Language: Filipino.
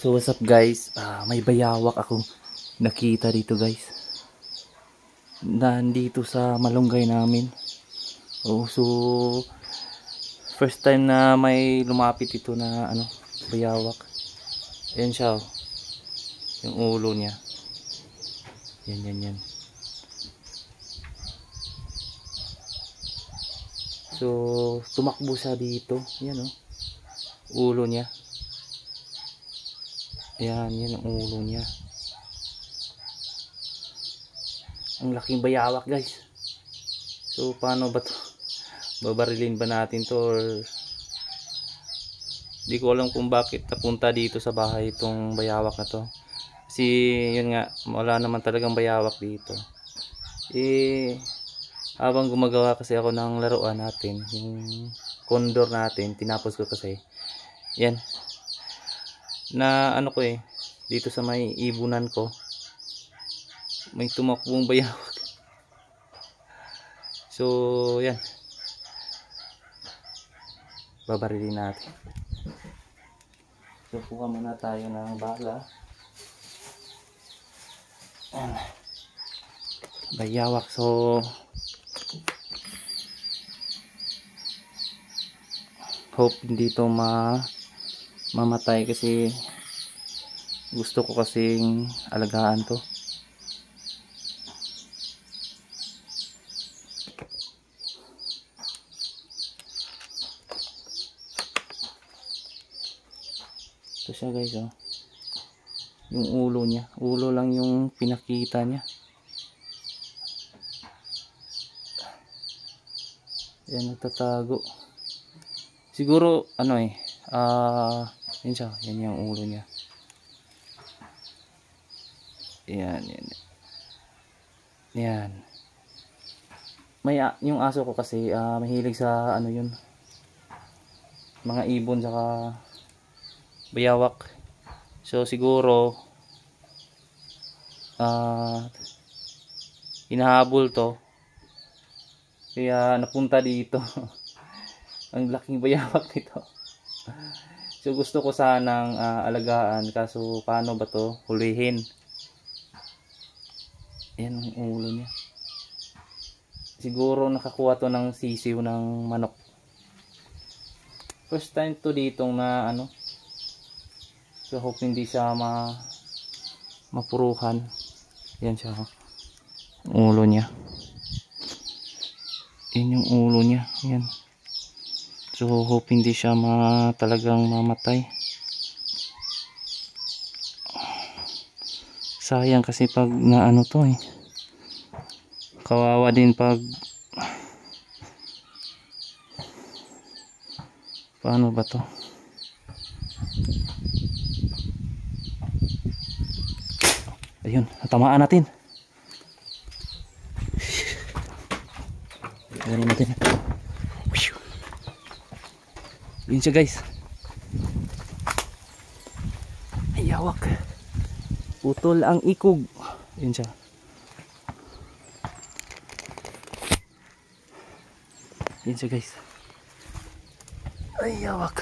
So what's up guys, may bayawak akong nakita dito guys. Nandito sa malunggay namin. So first time na may lumapit ito na bayawak. Ayan siya oh. Yung ulo niya. Yan. So tumakbo siya dito. Yan oh. Ulo niya. Yan ang ulo niya. Ang laking bayawak guys. So paano ba to? Babarilin ba natin to or di ko alam kung bakit napunta dito sa bahay itong bayawak na to. Kasi yun nga, wala naman talagang bayawak dito. Habang gumagawa kasi ako ng laruan natin, yung condor natin, tinapos ko kasi. Yan. Na ko dito sa may ibunan ko may tumakbong bayawak. So yan, babarilin natin. So kuha muna tayo ng bala. Yan. Bayawak. So hope hindi to mamatay kasi gusto ko kasing alagaan to. Ito siya guys oh. Yung ulo niya, ulo lang yung pinakita niya. Yan, nagtatago siguro yan siya, yan yung ulo niya. Yan. May yung aso ko kasi mahilig sa yun, mga ibon saka bayawak. So siguro hinahabol to kaya napunta dito. Ang laking bayawak nito. So gusto ko sanang alagaan kaso paano ba to hulihin. Yan ang ulo niya. Siguro nakakuha to ng sisiw ng manok. First time to ditong na So hope hindi siya mapuruhan. Yan siya oh. Ulo niya. Yan yung ulo niya. Yan. So hope hindi siya talagang mamatay. Sayang kasi pag to kawawa din pag paano ba to? Ayun, natamaan natin. Ganun natin. Yun siya guys. Ay, hawak. Putol ang ikog. Yun siya. Yun siya guys. Ay, hawak.